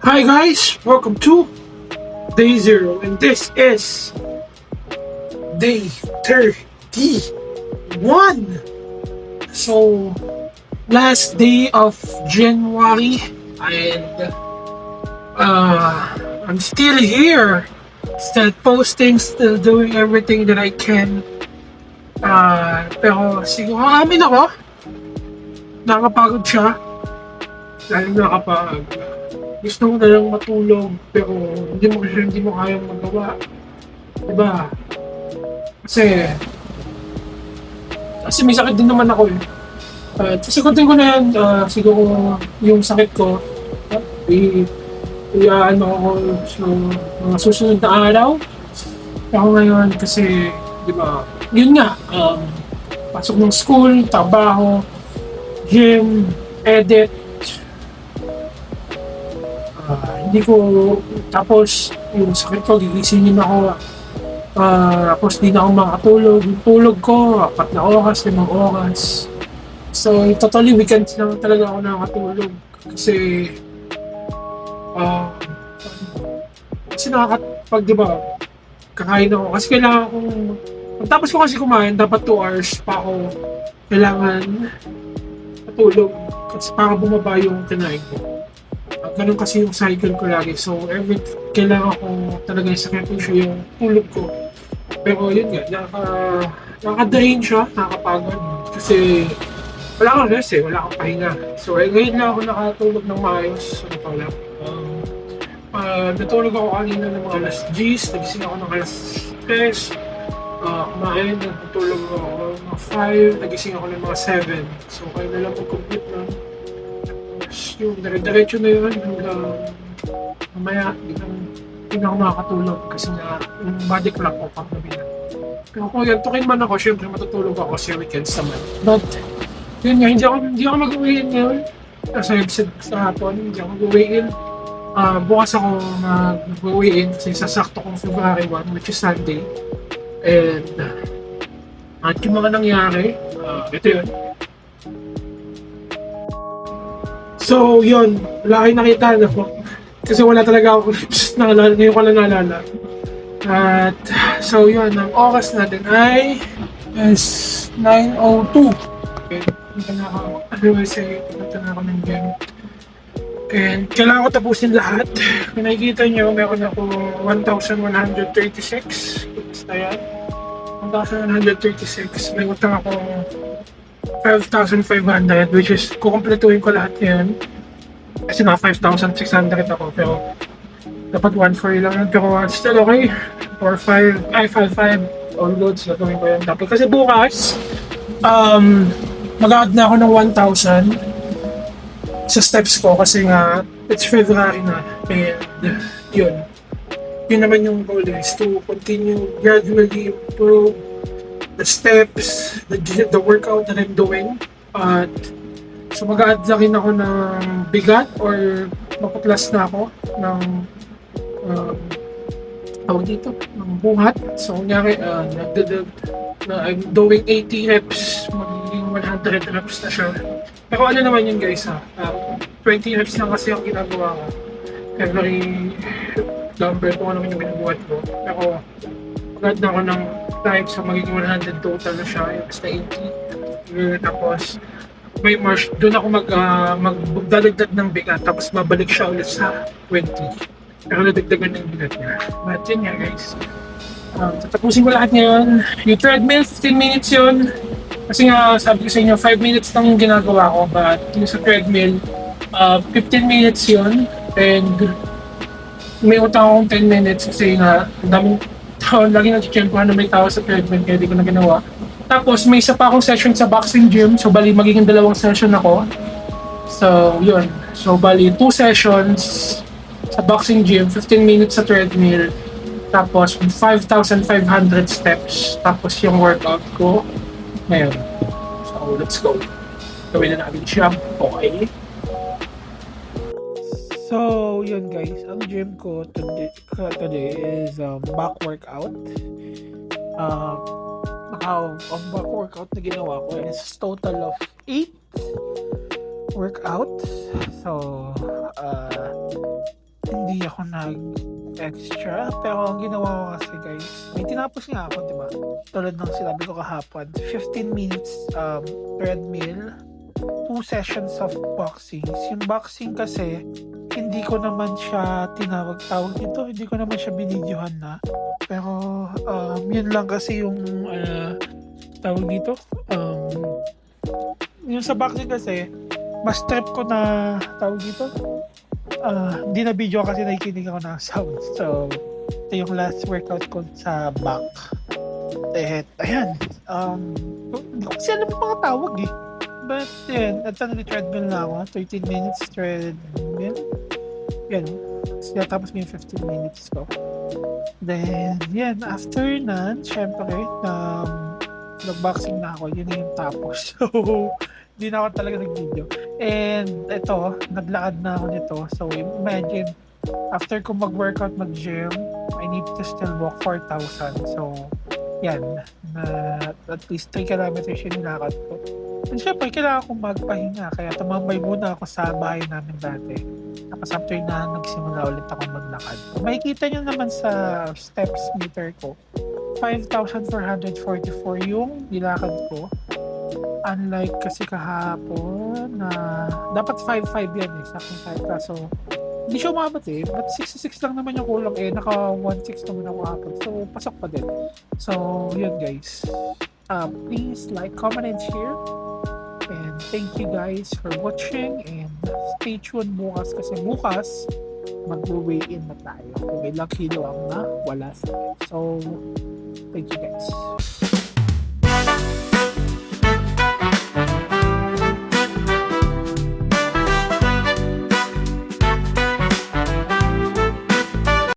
Hi guys, welcome to Day Zero, and this is Day 31. So, last day of January, and I'm still here, still posting, still doing everything that I can. Pero siguro amin ako, nakapagod siya, dahil nakapag gusto mo na lang matulog pero hindi mo kayang magawa, diba? Kasi may sakit din naman ako eh. Sasagutin ko na yan, siguro yung sakit ko, ano ako sa mga susunod na araw. Ako ngayon kasi, diba, yun nga, pasok ng school, trabaho, gym, edit, hindi ko, tapos yung sakit ko, gigisingin ako, tapos di na ako makatulog. Yung tulog ko, 4 na oras, 5 oras. So, totally weekends lang talaga ako nakatulog. Kasi, nakakapag, di ba, kakain ako. Kasi kailangan kong, pagtapos ko kasi kumain, dapat 2 hours pa ako kailangan matulog. Kasi para bumaba yung kinain ko. Ganun kasi yung cycle ko lagi. So, kailangan ko talaga sakripisyo yung tulog ko. Pero yun nga, nakaka-drain siya, nakakapagod. Kasi wala kang rest eh, wala kang pahinga. So, ngayon na ako nakatulog ng maayos. Ano pa lang. Natulog ako kanina ng mga alas 10, nagising ako ng alas 3. Kumain, natulog ako ng 5, nagising ako ng mga 7. So, kaya na lang mag-compute lang. Yung dire-diretso na yun hanggang mamaya, hindi na ako makakatulog kasi nga yung body clock ko pang gabi na. Pero kung yan, tukin man ako, syempre matutulog ako kasi weekends naman. But, yun nga, hindi ako mag-uwiin ngayon. As I've said sa hapon, hindi ako mag-uwiin. Bukas ako mag-uwiin kasi sasakto kong February 1, which is Sunday. And, at yung mga nangyari, ito yun. So, yun. Wala kayong nakita, no? Kasi wala talaga ako clips na ngayon ko lang naalala. At, so yun. Ang oras natin ay is 9:02. Okay. Punta na ako. Punta na ako ng gym. And kailangan ko tapusin lahat. Kung nakikita nyo, meron ako 1,136. Basta yan. 1,136. May utang ako 5,500, which is kukumpletuhin ko lahat ngayon kasi na 5,600 ako, pero dapat 1,400 lang yun, pero still okay. 5,500 all loads na gawin ko yun dapat kasi bukas mag-add na ako ng 1,000 sa steps ko kasi nga it's February na, and yun naman yung goal is to continue gradually improve the steps, the workout that I'm doing. At so mag-a-add na rin ako ng bigat or mapaplas na ako ng tawag dito, ng buhat. So kunyari, I'm doing 80 reps, magiging 100 reps na siya. Pero ano naman yun guys 20 reps lang kasi ang ginagawa ko. Every number ko naman yung binubuhat ko. Pero mag-add na ako ng time, so magiging 100 total na siya, yung basta 80. Tapos may march, doon ako magdadagdag ng bigat, tapos babalik siya ulit sa 20. Pero nadagdagan ng bigat niya. But yun nga guys, tatapusin ko lahat ngayon. Yung treadmill, 15 minutes yun. Kasi nga sabi ko sa inyo, 5 minutes lang yung ginagawa ko, but yung sa treadmill, 15 minutes yun. And may utang akong 10 minutes kasi nga daming tao, lagi nag-tiyempohan na may tao sa treadmill kaya di ko na ginawa. Tapos may isa pa akong session sa boxing gym, so bali magiging 2 session ako. So yun, so bali 2 sessions sa boxing gym, 15 minutes sa treadmill, tapos 5,500 steps, tapos yung workout ko ngayon. So let's go, gawin na natin siya. Okay. So, yun guys, ang gym ko today is back workout. Ang back workout na ginawa ko is total of 8 workout. So, hindi ako nag-extra. Pero ang ginawa ko kasi guys, may tinapos nga ako, di ba? Tulad ng sinabi ko kahapon, 15 minutes treadmill, 2 sessions of boxing. Yung boxing kasi, hindi ko naman siya tawag dito, hindi ko naman siya binidyohan na. Pero yun lang kasi yung tawag dito. Yung sa boxing kasi, mas trip ko na tawag dito. Hindi na video kasi nakikinig ako ng sound. So, ito yung last workout ko sa back. Ayan. Hindi ko kasi alam yung mga tawag eh. But, yan. At saan treadmill na ako. 13 minutes treadmill. Yan. Tapos may 15 minutes ko. Then, yan. After nun, syempre, nag-boxing na ako. Yun na yung tapos. So, hindi na ako talaga nag-video. And, ito, naglakad na ako nito. So, imagine, after ko mag-workout, mag-gym, I need to still walk 4,000. So, yan. At least 3 kilometers yung nilakad ko. And syempre, kailangan kong magpahinga. Kaya tumambay muna ako sa bahay namin dati. Tapos after na, nagsimula ulit ako maglakad. Kung makikita nyo naman sa steps meter ko, 5,444 yung nilakad ko. Unlike kasi kahapon na dapat 5,500 yan eh. Saktong 5 kaso hindi siya umabot eh. But 66 lang naman yung kulang eh. Naka 1,600 naman ako hapon. So, pasok pa din. So, yun guys. Please like, comment, and share. And thank you guys for watching. And stay tuned bukas kasi bukas mag-weigh in na tayo. May lang kilo ang na wala sa akin. So, thank you guys.